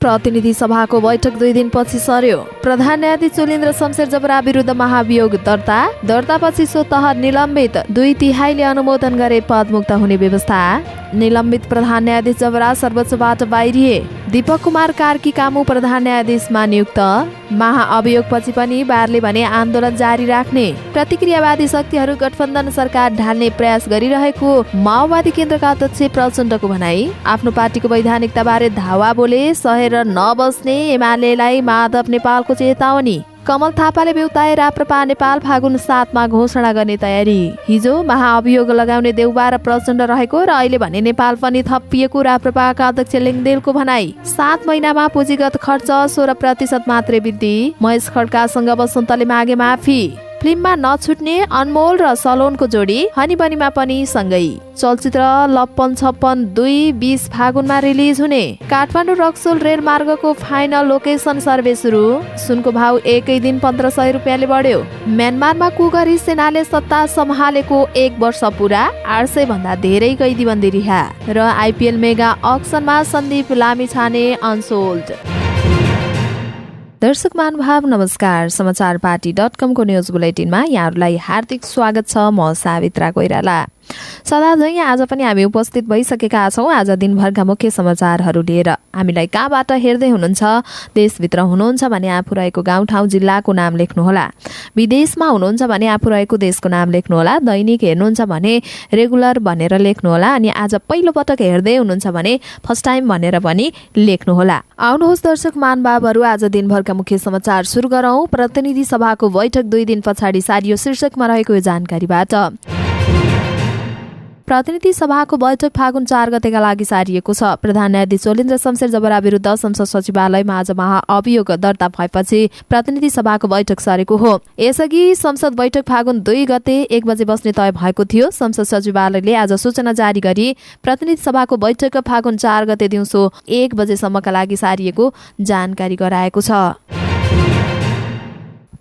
प्रतिनिधि सभाको बैठक 2 दिनपछि सर्यो। प्रधान न्यायाधीश चोलेन्द्र शमशेर जबरा विरुद्ध महाभियोग दर्तापछि स्वतः निलम्बित 2/3 अनुमोदन गरे पदमुक्त हुने व्यवस्था। निलम्बित प्रधान न्यायाधीश जबरा सर्वोच्चबाट बाहिरिए। दीपक कुमार कार्की कामु प्रधान न्यायाधीशमा नियुक्त। महाअभियोगपछि पनि बारले भने आन्दोलन जारी राख्ने। प्रतिक्रियावादी शक्तिहरू गठबन्धन सरकार ढाल्ने प्रयास गरिरहेको माओवादी केन्द्रका अध्यक्ष प्रचण्डको भनाई। आफ्नो पार्टीको वैधानिकताबारे धावा बोले सहेर नबस्ने एमालेलाई माधव नेपालको चेतावनी। कमल थापाले बेउताए राप्रपा नेपाल फागुन 7 मा घोषणा गर्ने तयारी। हिजो महाअभियोग लगाउने देउबा र प्रचण्ड रहेको र अहिले भने नेपाल पनि थपिएको राप्रपाका अध्यक्ष लिङदेलको भनाई। 7 महिनामा पुँजीगत खर्च 16% मात्रै वृद्धि। महेश खड्कासँग वसन्तले मागे माफी। फिल्ममा नछुट्ने अनमोल र सलोनको जोडी हनीबनीमा पनि सँगै। चलचित्र लप्पन छप्पन 2 फागुनमा रिलिज हुने। काठमाडौँ रक्सोल रेल मार्गको फाइनल लोकेसन सर्वे सुरु। सुनको भाउ एकै दिन 1500 रुपियाँले बढ्यो। म्यानमारमा कुगरी सेनाले सत्ता सम्हालेको 1 वर्ष पुरा। 800 भन्दा धेरै कैदीबन्दी रिहा। र आइपिएल मेगा अक्सनमा सन्दीप लामिछाने अनसोल्ड। दर्शक महानुभाव नमस्कार। समाचार पार्टी.com को न्यूज बुलेटिनमा यहाँहरूलाई हार्दिक स्वागत छ। म सावित्रा कोइराला। सदा झैं आज पनि हामी उपस्थित भइसकेका छौं आज दिनभरका मुख्य समाचारहरू लिएर। हामीलाई कहाँबाट हेर्दै हुनुहुन्छ, देशभित्र हुनुहुन्छ भने आफू रहेको गाउँठाउँ जिल्लाको नाम लेख्नुहोला। विदेशमा हुनुहुन्छ भने आफू रहेको देशको नाम लेख्नुहोला। दैनिक हेर्नुहुन्छ भने रेगुलर भनेर लेख्नुहोला। अनि आज पहिलो पटक हेर्दै हुनुहुन्छ भने फर्स्ट टाइम भनेर पनि लेख्नुहोला। आउनुहोस् दर्शक महानुभावहरू, आज दिनभरका मुख्य समाचार सुरु गरौं। प्रतिनिधि सभाको बैठक 2 दिन पछाडि सारियो शीर्षकमा रहेको यो जानकारीबाट। प्रतिनिधि सभाको बैठक फागुन 4 गतेका लागि सारिएको छ। प्रधान न्यायाधीश चोलेन्द्र शमशेर जबरा विरुद्ध संसद सचिवालयमा आज महाअभियोग दर्ता भएपछि प्रतिनिधि सभाको बैठक सरेको हो। यसअघि संसद बैठक फागुन 2 गते 1 बजे बस्ने तय भएको थियो। संसद सचिवालयले आज सूचना जारी गरी प्रतिनिधि सभाको बैठक फागुन 4 गते दिउँसो 1 बजेसम्मका लागि सारिएको जानकारी गराएको छ।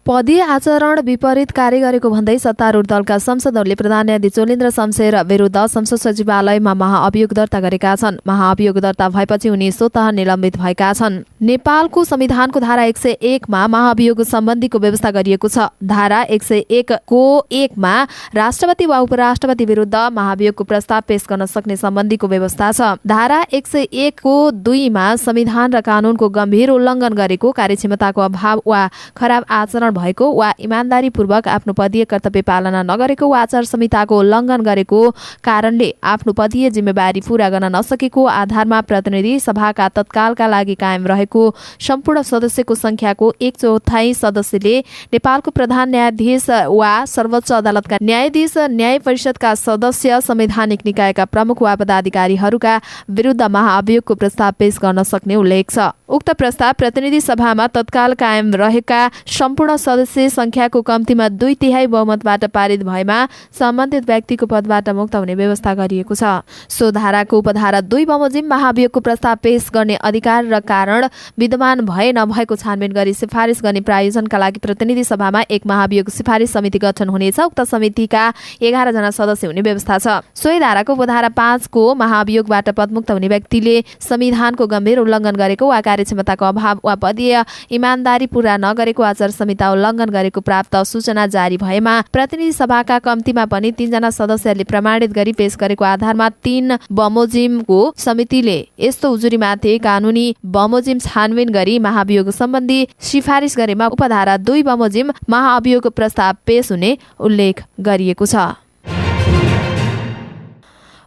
पदीय आचरण विपरीत कार्य गरेको भन्दै सत्तारूढ दलका संसदहरूले प्रधान न्यायाधीश चोलेन्द्र शमशेर विरुद्ध संसद सचिवालयमा महाअभियोग दर्ता गरेका छन्। महाअभियोग दर्ता भएपछि उनी स्वतः निलम्बित भएका छन्। नेपालको संविधानको धारा 101 मा महाअभियोग सम्बन्धीको व्यवस्था गरिएको छ। धारा 101 को 1 मा राष्ट्रपति वा उपराष्ट्रपति विरुद्ध महाअभियोगको प्रस्ताव पेश गर्न सक्ने सम्बन्धीको व्यवस्था छ। धारा 101 को 2 मा संविधान र कानूनको गम्भीर उल्लङ्घन गरेको, कार्यक्षमताको अभाव वा खराब आचरण भएको वा इमानदारीपूर्वक आफ्नो पदीय कर्तव्य पालना नगरेको वा आचार संहिताको उल्लङ्घन गरेको कारणले आफ्नो पदीय जिम्मेवारी पूरा गर्न नसकेको आधारमा प्रतिनिधि सभाका तत्कालका लागि कायम रहेको सम्पूर्ण सदस्यको संख्याको 1/4 सदस्यले नेपालको प्रधान न्यायाधीश वा सर्वोच्च अदालतका न्यायाधीश, न्याय परिषदका सदस्य, संवैधानिक निकायका प्रमुख वा पदाधिकारीहरूका विरुद्ध महाअभियोगको प्रस्ताव पेश गर्न सक्ने उल्लेख छ। उक्त प्रस्ताव प्रतिनिधि सभामा तत्काल कायम रहेका सम्पूर्ण सदस्य संख्याको कम्तीमा 2/3 बहुमतबाट पारित भएमा सम्बन्धित व्यक्तिको पदबाट मुक्त हुने व्यवस्था गरिएको छ। सो धाराको उपधारा 2 बमोजिम महाअभियोगको प्रस्ताव पेश गर्ने अधिकार र कारण विद्यमान भए नभएको छानबिन गरी सिफारिस गर्ने प्रायोजनका लागि प्रतिनिधि सभामा एक महाअभियोग सिफारिस समिति गठन हुनेछ। उक्त समितिका 11 जना सदस्य हुने व्यवस्था छ। सोही धाराको उपधारा 5 को महाअभियोगबाट पदमुक्त हुने व्यक्तिले संविधानको गम्भीर उल्लङ्घन गरेको वा कार्यक्षमताको अभाव वा पदीय इमानदारी पूरा नगरेको, आचार संहिता उल्लङ्घन गरेको प्राप्त सूचना जारी भएमा प्रतिनिधि सभाका कम्तीमा पनि 3 जना सदस्यहरूले प्रमाणित गरी पेश गरेको आधारमा 3 बमोजिमको समितिले यस्तो उजुरीमाथि कानूनी बमोजिम छानबिन गरी महाअभियोग सम्बन्धी सिफारिस गरेमा उपधारा 2 बमोजिम महाअभियोग प्रस्ताव पेश हुने उल्लेख गरिएको छ।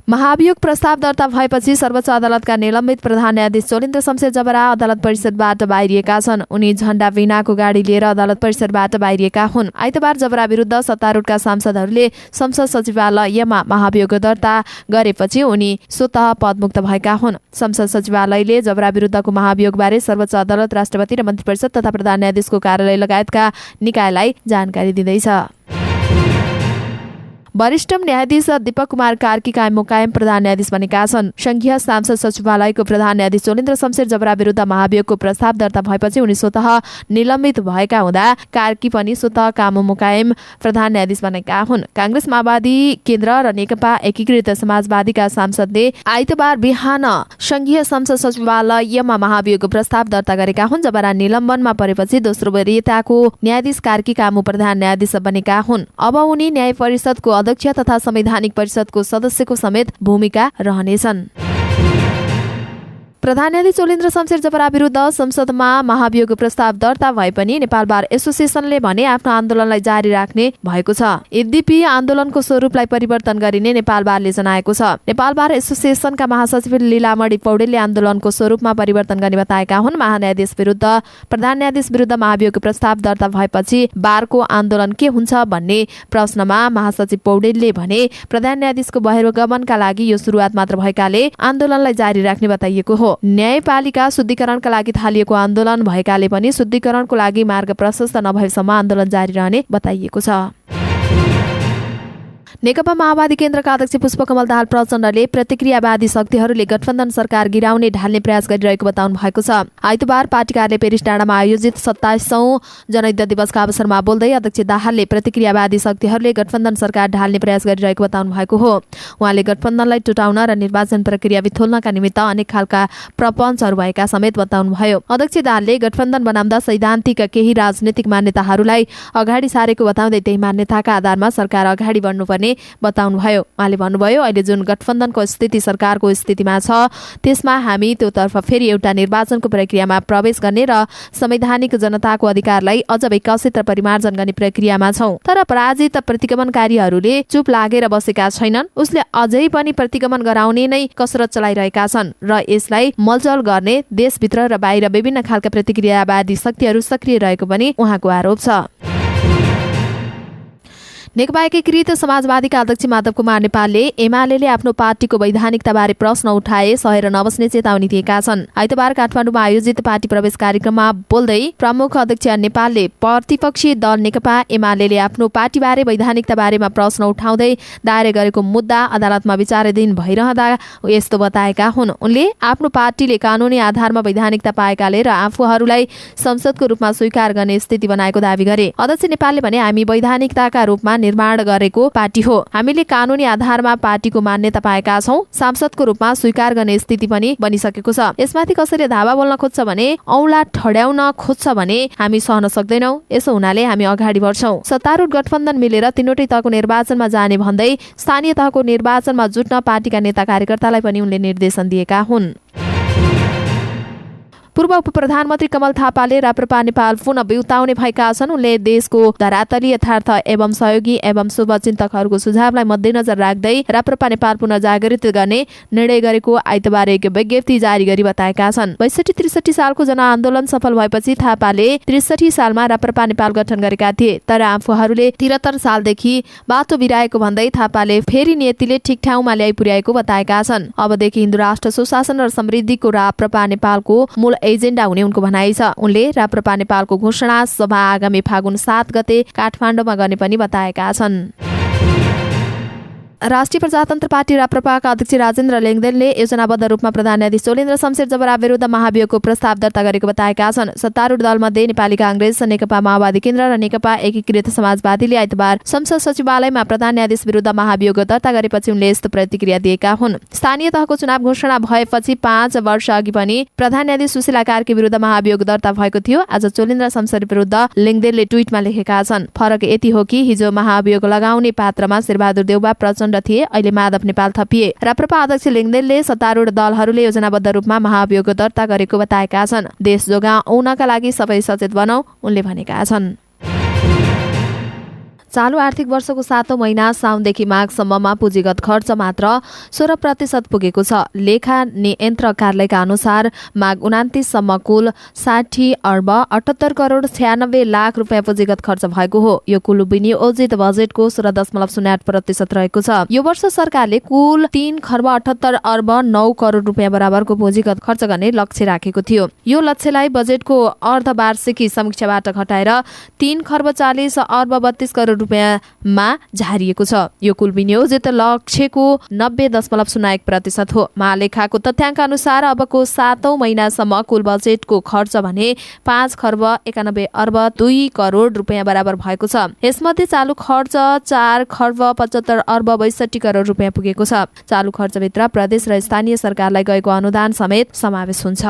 महाअभियोग प्रस्ताव दर्ता भएपछि सर्वोच्च अदालतका निलम्बित प्रधान न्यायाधीश चोलेन्द्र शमशेर जबरा अदालत परिसरबाट बाहिरिएका छन्। उनी झण्डा बिनाको गाडी लिएर अदालत परिसरबाट बाहिरिएका हुन्। आइतबार जबरा विरुद्ध सत्तारूढका सांसदहरूले संसद सचिवालयमा महाअभियोग दर्ता गरेपछि उनी स्वतः पदमुक्त भएका हुन्। संसद सचिवालयले जबरा विरुद्धको महाअभियोगबारे सर्वोच्च अदालत, राष्ट्रपति र मन्त्री परिषद तथा प्रधान न्यायाधीशको कार्यालय लगायतका निकायलाई जानकारी दिँदैछ। वरिष्ठ न्यायाधीश दीपक कुमार कार्की कायम प्रधान न्यायाधीश बनेका छन्। संघीय सांसद सचिवालयको प्रधान न्यायाधीश चोलेन्द्र शमशेर जबरा विरुद्ध महाभियोगको प्रस्ताव दर्ता भएपछि उनी स्वतः निलम्बित भएका हुँदा कार्की पनि स्वतः कायम प्रधान न्यायाधीश बनेका हुन्। कांग्रेस माओवादी केन्द्र र नेकपा एकीकृत समाजवादीका सांसदले आइतबार बिहान संघीय संसद सचिवालयमा महाभियोगको प्रस्ताव दर्ता गरेका हुन्। जबरा निलम्बनमा परेपछि दोस्रो वरियताको न्यायाधीश कार्की प्रधान न्यायाधीश बनेका हुन्। अब उनी न्याय परिषदको अध्यक्ष तथा संवैधानिक परिषदको सदस्यको समेत भूमिका रहनेछन्। प्रधान न्यायाधीश चोलेन्द्र शमशेर जबरा विरुद्ध संसदमा महाभियोग प्रस्ताव दर्ता भए पनि नेपाल बार एसोसिएसनले भने आफ्नो आन्दोलनलाई जारी राख्ने भएको छ। यद्यपि आन्दोलनको स्वरूपलाई परिवर्तन गरिने नेपाल बारले जनाएको छ। नेपाल बार एसोसिएसनका महासचिव लीलामणि पौडेलले आन्दोलनको स्वरूपमा परिवर्तन गर्ने बताएका हुन्। महान्यायाधीश विरुद्ध प्रधान न्यायाधीश विरुद्ध महाभियोग प्रस्ताव दर्ता भएपछि बारको आन्दोलन के हुन्छ भन्ने प्रश्नमा महासचिव पौडेलले भने प्रधान न्यायाधीशको बहिर्गमनका लागि यो सुरुवात मात्र भएकाले आन्दोलनलाई जारी राख्ने बताइएको हो। न्यायपालिका शुद्धिकरणका लागि थालिएको आन्दोलन भएकाले पनि शुद्धिकरणको लागि मार्ग प्रशस्त नभएसम्म आन्दोलन जारी रहने बताइएको छ। नेकपा माओवादी केन्द्रका अध्यक्ष पुष्पकमल दाहाल प्रचण्डले प्रतिक्रियावादी शक्तिहरूले गठबन्धन सरकार गिराउने ढाल्ने प्रयास गरिरहेको बताउनु भएको छ। आइतबार पार्टी कार्यालय पेरिस डाँडामा आयोजित 27औं जनयुद्ध दिवसका अवसरमा बोल्दै अध्यक्ष दाहालले प्रतिक्रियावादी शक्तिहरूले गठबन्धन सरकार ढाल्ने प्रयास गरिरहेको बताउनु भएको हो। उहाँले गठबन्धनलाई टुटाउन र निर्वाचन प्रक्रिया बिथोल्नका निमित्त अनेक खालका प्रपञ्चहरू भएका समेत बताउनुभयो। अध्यक्ष दाहालले गठबन्धन बनाउँदा सैद्धान्तिक केही राजनीतिक मान्यताहरूलाई अगाडि सारेको बताउँदै त्यही मान्यताका आधारमा सरकार अगाडि बढ्नुपर्ने बताउनुभयो। उहाँले भन्नुभयो अहिले जुन गठबन्धनको स्थिति सरकारको स्थितिमा छ त्यसमा हामी त्योतर्फ फेरि एउटा निर्वाचनको प्रक्रियामा प्रवेश गर्ने र संवैधानिक जनताको अधिकारलाई अझ विकसित र परिमार्जन गर्ने प्रक्रियामा छौं। तर पराजित प्रतिगमनकारीहरूले चुप लागेर बसेका छैनन्। उसले अझै पनि प्रतिगमन गराउने नै कसरत चलाइरहेका छन् र यसलाई मलजल गर्ने देशभित्र र बाहिर विभिन्न खालका प्रतिक्रियावादी शक्तिहरू सक्रिय रहेको पनि उहाँको आरोप छ। नेकपा एकीकृत समाजवादीका अध्यक्ष माधव कुमार नेपालले एमालेले आफ्नो पार्टीको वैधानिकताबारे प्रश्न उठाए सहेर नबस्ने चेतावनी दिएका छन्। आइतबार काठमाडौँमा आयोजित पार्टी प्रवेश कार्यक्रममा बोल्दै प्रमुख अध्यक्ष नेपालले प्रतिपक्षी दल नेकपा एमालेले आफ्नो पार्टीबारे वैधानिकताबारेमा प्रश्न उठाउँदै दायर गरेको मुद्दा अदालतमा विचाराधीन भइरहँदा यस्तो बताएका हुन्। उनले आफ्नो पार्टीले कानूनी आधारमा वैधानिकता पाएकाले र आफूहरूलाई संसदको रूपमा स्वीकार गर्ने स्थिति बनाएको दावी गरे। अध्यक्ष नेपालले भने हामी वैधानिकताका रूपमा निर्माण गरेको पार्टी हो। हामीले कानूनी आधारमा पार्टीको मान्यता पाएका छौं। सांसदको रूपमा स्वीकार गर्ने स्थिति पनि बनिसकेको छ। यसमाथि कसैले धावा बोल्न खोज्छ भने औँला ठड्याउन खोज्छ भने हामी सहन सक्दैनौं। यसो हुनाले हामी अगाडि बढ्छौं। सत्तारूढ गठबन्धन मिलेर तीनवटै तहको निर्वाचनमा जाने भन्दै स्थानीय तहको निर्वाचनमा जुट्न पार्टीका नेता कार्यकर्तालाई पनि उनले निर्देशन दिएका हुन्। पूर्व उप प्रधानमन्त्री कमल थापाले राप्रपा नेपाल पुनः बिउताउने भएका छन्। उनले देशको धरातली यथार्थ एवं सहयोगी एवं शुभचिन्तकहरूको सुझावलाई मध्यनजर राख्दै राप्रपा नेपाल पुनः जागृत गर्ने निर्णय गरेको आइतबार एक विज्ञप्ति जारी गरी बताएका छन्। 62-63 सालको जनआन्दोलन सफल भएपछि थापाले 63 सालमा राप्रपा नेपाल गठन गरेका थिए। तर आफूहरूले 73 सालदेखि बाटो बिराएको भन्दै थापाले फेरि नियतिले ठिक ठाउँमा ल्याइ पुर्याएको बताएका छन्। अबदेखि हिन्दू राष्ट्र सुशासन र समृद्धिको राप्रपा नेपालको मूल एजेन्डा हुने उनको भनाइ छ। उनले राप्रपा नेपालको घोषणा सभा आगामी फागुन 7 गते काठमाडौँमा गर्ने पनि बताएका छन्। राष्ट्रिय प्रजातन्त्र पार्टी राप्रपाका अध्यक्ष राजेन्द्र लेङदेनले योजनाबद्ध रूपमा प्रधान न्यायाधीश चोलेन्द्र शमशेर जबरा विरुद्ध महाभियोगको प्रस्ताव दर्ता गरेको बताएका छन्। सत्तारूढ दलमध्ये नेपाली कांग्रेस, नेकपा माओवादी केन्द्र र नेकपा एकीकृत समाजवादीले आइतबार संसद सचिवालयमा प्रधान न्यायाधीश विरुद्ध महाभियोग दर्ता गरेपछि उनले यस्तो प्रतिक्रिया दिएका हुन्। स्थानीय तहको चुनाव घोषणा भएपछि 5 वर्ष अघि पनि प्रधान न्यायाधीश सुशीला कार्की विरुद्ध महाभियोग दर्ता भएको थियो। आज चोलेन्द्र शमशेर विरुद्ध लेङदेनले ट्विटमा लेखेका छन्, फरक यति हो कि हिजो महाभियोग लगाउने पात्रमा शेरबहादुर देउवा थिए, अहिले माधव नेपाल थपिए। राप्रपा अध्यक्ष लेङदेनले सत्तारूढ दलहरूले योजनाबद्ध रूपमा महाभियोग दर्ता गरेको बताएका छन्। देश जोगाउनका लागि सबै सचेत बनौ, उनले भनेका छन्। चालु आर्थिक वर्षको 7औं महिना साउनदेखि माघसम्ममा पुँजीगत खर्च मात्र 16% पुगेको छ। लेखा नियन्त्रक कार्यालयका अनुसार माघ 29 सम्म कुल 60 अर्ब 78 करोड 96 लाख रुपियाँ पुँजीगत खर्च भएको हो। यो कुल विनियोजित बजेटको 16.08% रहेको छ। यो वर्ष सरकारले कुल 3 खर्ब 78 अर्ब 9 करोड रुपियाँ बराबरको पुँजीगत खर्च गर्ने लक्ष्य राखेको थियो। यो लक्ष्यलाई बजेटको अर्धवार्षिकी समीक्षाबाट घटाएर 3 खर्ब 40 अर्ब 32 करोड करोड रुपियाँमा झारिएको छ। यो कुल विनियोजित लक्ष्यको 90.01% हो। महालेखाको तथ्याङ्क अनुसार अबको 7औं महिनासम्म कुल बजेटको खर्च भने 5 खर्ब 91 अर्ब 2 करोड रुपियाँ बराबर भएको छ। यसमध्ये चालु खर्च 4 खर्ब 75 अर्ब 62 करोड रुपियाँ पुगेको छ। चालु खर्चभित्र प्रदेश र स्थानीय सरकारलाई गएको अनुदान समेत समावेश हुन्छ।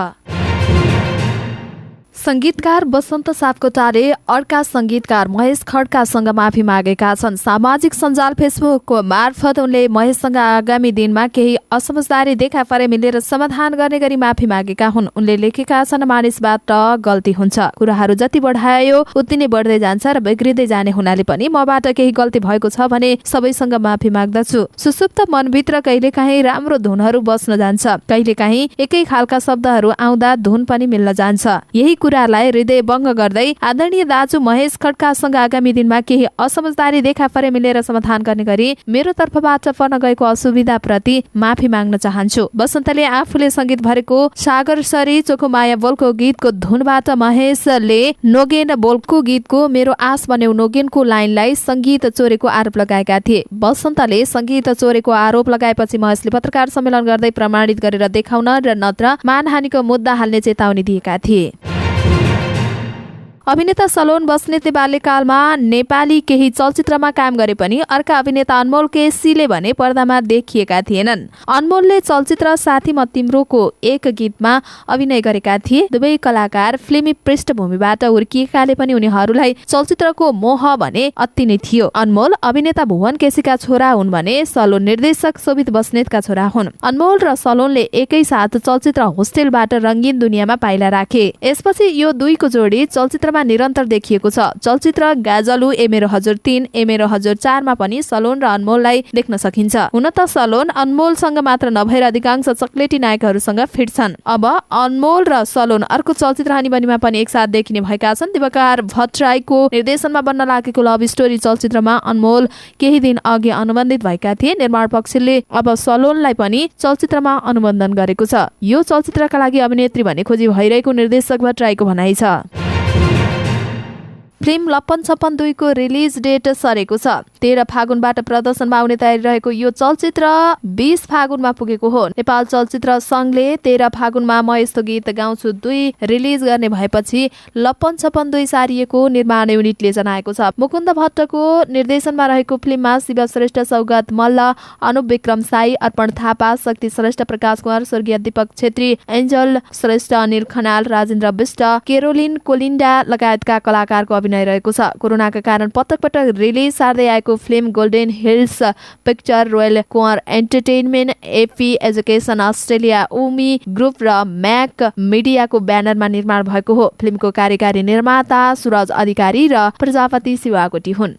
संगीतकार वसन्त सापकोटाले अर्का संगीतकार महेश खड्कासँग माफी मागेका छन्। सामाजिक सञ्जाल फेसबुक मार्फत उनले महेशसँग आगामी दिनमा केही असमझदारी देखा परे मिलेर समाधान गर्ने गरी माफी मागेका हुन्। उनले लेखेका छन्, मानिसबाट गल्ती हुन्छ, कुराहरू जति बढायो उति नै बढ्दै जान्छ र बिग्रिँदै जाने हुनाले पनि मबाट केही गल्ती भएको छ भने सबैसँग माफी माग्दछु। सुसुप्त मनभित्र कहिलेकाहीँ राम्रो धुनहरू बस्न जान्छ, कहिलेकाहीँ एकै खालका शब्दहरू आउँदा धुन पनि मिल्न जान्छ। यही कुरालाई हृदय भङ्ग गर्दै आदरणीय दाजु महेश खड्कासँग आगामी दिनमा केही असमझदारी देखा परे मिलेर समाधान गर्ने गरी मेरो तर्फबाट पर्न गएको असुविधा प्रति माफी माग्न चाहन्छु। वसन्तले आफूले संगीत भरेको सागरसरी चोखो माया बोलको गीतको धुनबाट महेशले नोगेन बोलको गीतको मेरो आस बन्यौ नोगेनको लाइनलाई संगीत चोरेको आरोप लगाएका थिए। वसन्तले संगीत चोरेको आरोप लगाएपछि महेशले पत्रकार सम्मेलन गर्दै प्रमाणित गरेर देखाउन र नत्र मानहानिको मुद्दा हाल्ने चेतावनी दिएका थिए। अभिनेता सलोन बस्नेतले बाल्यकालमा नेपाली केही चलचित्रमा काम गरे पनि अर्का अभिनेता अनमोल केसीले भने पर्दामा देखिएका थिएनन्। अनमोलले चलचित्र साथी म तिम्रोको एक गीतमा अभिनय गरेका थिए। दुवै कलाकार फिल्मी पृष्ठभूमिबाट हुर्किएकाले पनि उनीहरूलाई चलचित्रको मोह भने अति नै थियो। अनमोल अभिनेता भुवन केसीका छोरा हुन् भने सलोन निर्देशक शोभित बस्नेतका छोरा हुन्। अनमोल र सलोनले एकै साथ चलचित्र होस्टेलबाट रंगीन दुनियाँमा पाइला राखे। यसपछि यो दुईको जोडी चलचित्रमा निरन्तर देखिएको छ। चलचित्र गाजलु ए मेरो हजुर 3 ए मेरो हजुर 4 मा पनि सलोन र अनमोललाई देख्न सकिन्छ। हुन त सलोन अनमोलसँग मात्र नभएर अधिकांश चक्लेटी नायकहरूसँग फिट छन्। अब अनमोल र सलोन अर्को चलचित्र हनीबनीमा पनि एकसाथ देखिने भएका छन्। दिवाकर भट्टराईको निर्देशनमा बन्न लागेको लभ स्टोरी चलचित्रमा अनमोल केही दिन अघि अनुबन्धित भएका थिए। निर्माण पक्षले अब सलोनलाई पनि चलचित्रमा अनुबन्धन गरेको छ। यो चलचित्रका लागि अभिनेत्री भने खोजी भइरहेको निर्देशक भट्टराईको भनाइ छ। फिल्म लप्पन छप्पन 2 को रिलिज डेट सरेको छ। 13 फागुनबाट प्रदर्शनमा आउने तयारी रहेको यो चलचित्र 20 फागुनमा पुगेको हो। नेपाल चलचित्र संघले 13 फागुनमा म यस्तो गीत गाउँछु 2 रिलिज गर्ने भएपछि लप्पन छप्पन 2 सारिएको निर्माण युनिटले जनाएको छ। मुकुन्द भट्टको निर्देशनमा रहेको फिल्ममा शिव श्रेष्ठ, सौगात मल्ल, अनुप विक्रम साई, अर्पण थापा, शक्ति श्रेष्ठ, प्रकाश कुमार, स्वर्गीय दीपक छेत्री, एन्जल श्रेष्ठ, अनिल खनाल, राजेन्द्र विष्ट, केरोलिन कोलिन्डा लगायतका कलाकारको अभिनय रहेको छ। कोरोनाका कारण पटक पटक रिलिज सार्दै आएको film Golden Hills Picture, Royal Kumar Entertainment, AP Education Australia, उमी ग्रुप र म्याक मिडियाको ब्यानरमा निर्माण भएको हो। फिल्मको कार्यकारी निर्माता सुरज अधिकारी र प्रजापति शिवाकोटी हुन्।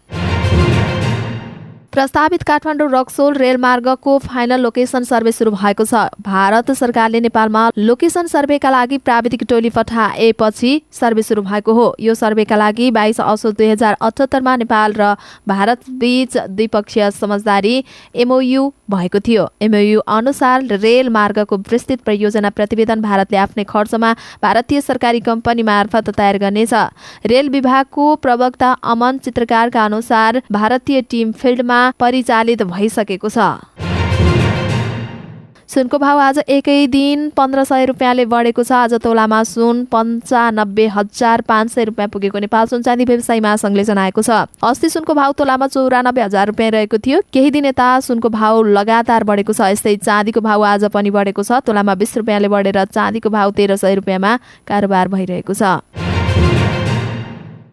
प्रस्तावित काठमाडौँ रक्सोल रेलमार्गको फाइनल लोकेसन सर्वे सुरु भएको छ। भारत सरकारले नेपालमा लोकेसन सर्वेका लागि प्राविधिक टोली पठाएपछि सर्वे सुरु भएको हो। यो सर्वेका लागि 22 असोज 2078 मा नेपाल र भारत बीच द्विपक्षीय समझदारी एमओयू भएको थियो। एमओयू अनुसार रेल मार्गको विस्तृत परियोजना प्रतिवेदन भारतले आफ्नै खर्चमा भारतीय सरकारी कम्पनी मार्फत तयार गर्नेछ। रेल विभागको प्रवक्ता अमन चित्रकारका अनुसार भारतीय टिम फिल्डमा परिचालित भइसकेको छ। सुनको भाव आज एकै दिन 1500 रुपियाँले बढेको छ। आज तोलामा सुन 95,500 रुपियाँ पुगेको नेपाल सुन चाँदी व्यवसायी महासंघले जनाएको छ। अस्ति सुनको भाव तोलामा 94,000 रुपियाँ रहेको थियो। केही दिन यता सुनको भाव लगातार बढेको छ। यस्तै चाँदीको भाव आज पनि बढेको छ। तोलामा 20 रुपियाँले बढेर चाँदीको भाव 1300 रुपियाँमा कारोबार भइरहेको छ।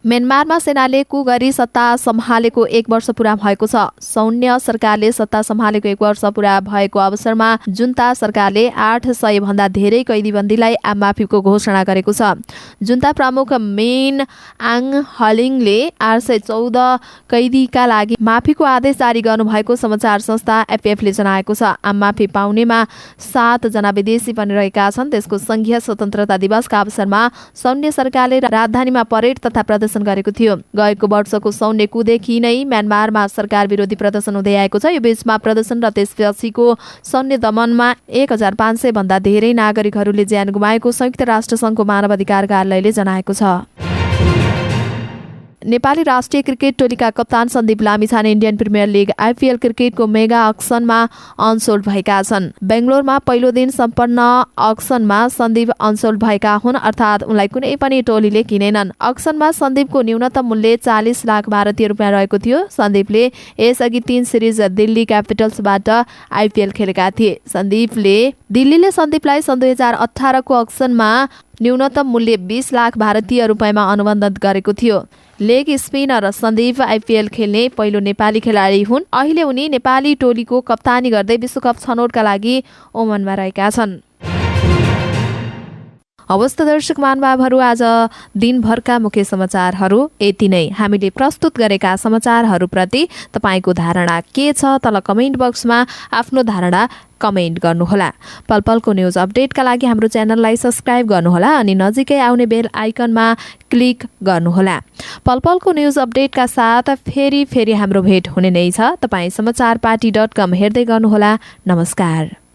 म्यानमारमा सेनाले कु गरी सत्ता सम्हालेको 1 वर्ष पूरा भएको छ। सैन्य सरकारले सत्ता सम्हालेको 1 वर्ष पूरा भएको अवसरमा जुन्ता सरकारले 800 भन्दा धेरै कैदीबन्दीलाई आममाफीको घोषणा गरेको छ। जुन्ता प्रमुख मिन आङ हलिङले 814 कैदीका लागि माफीको आदेश जारी गर्नुभएको समाचार संस्था एफएफले जनाएको छ। आममाफी पाउनेमा 7 जना विदेशी पनि रहेका छन्। देशको संघीय स्वतन्त्रता दिवसका अवसरमा सैन्य सरकारले राजधानीमा परेड तथा प्रदर्शन गरेको थियो। गएको वर्षको सौन्य कुदेखि नै म्यानमारमा सरकार विरोधी प्रदर्शन हुँदै आएको छ। यो बीचमा प्रदर्शन र त्यसपछिको सैन्य दमनमा 1500 भन्दा धेरै नागरिकहरूले ज्यान गुमाएको संयुक्त राष्ट्र संघको मानव अधिकार कार्यालयले जनाएको छ। नेपाली राष्ट्रिय क्रिकेट टोलीका कप्तान Sandeep Lamichhane Indian premier league IPL क्रिकेटको मेगा अक्सनमा अनसोल्ड भएका छन्। बेंगलोरमा पहिलो दिन सम्पन्न अक्सनमा सन्दीप अनसोल्ड भएका हुन्, अर्थात् उनलाई कुनै पनि टोलीले किनेनन्। अक्सनमा सन्दीपको न्यूनतम मूल्य 40 लाख भारतीय रुपियाँ रहेको थियो। सन्दीपले यसअघि 3 सिरिज दिल्ली क्यापिटल्सबाट आइपिएल खेलेका थिए। दिल्लीले सन्दीपलाई सन् 2018 को अक्सनमा न्यूनतम मूल्य 20 लाख भारतीय रुपियाँमा अनुबन्धित गरेको थियो। लेग स्पिनर सन्दीप आइपिएल खेल्ने पहिलो नेपाली खेलाडी हुन्। अहिले उनी नेपाली टोलीको कप्तानी गर्दै विश्वकप छनौटका लागि ओमनमा रहेका छन्। अवस्था दर्शक महानुभावहरू, आज दिनभरका मुख्य समाचारहरू यति नै। हामीले प्रस्तुत गरेका समाचारहरूप्रति तपाईँको धारणा के छ? तल कमेन्ट बक्समा आफ्नो धारणा कमेन्ट गर्नुहोला। पलपलको न्युज अपडेटका लागि हाम्रो च्यानललाई सब्स्क्राइब गर्नुहोला अनि नजिकै आउने बेल आइकनमा क्लिक गर्नुहोला। पलपलको न्युज अपडेटका साथ फेरि हाम्रो भेट हुने नै छ। तपाईँ समाचारपाटी.com हेर्दै गर्नुहोला। नमस्कार।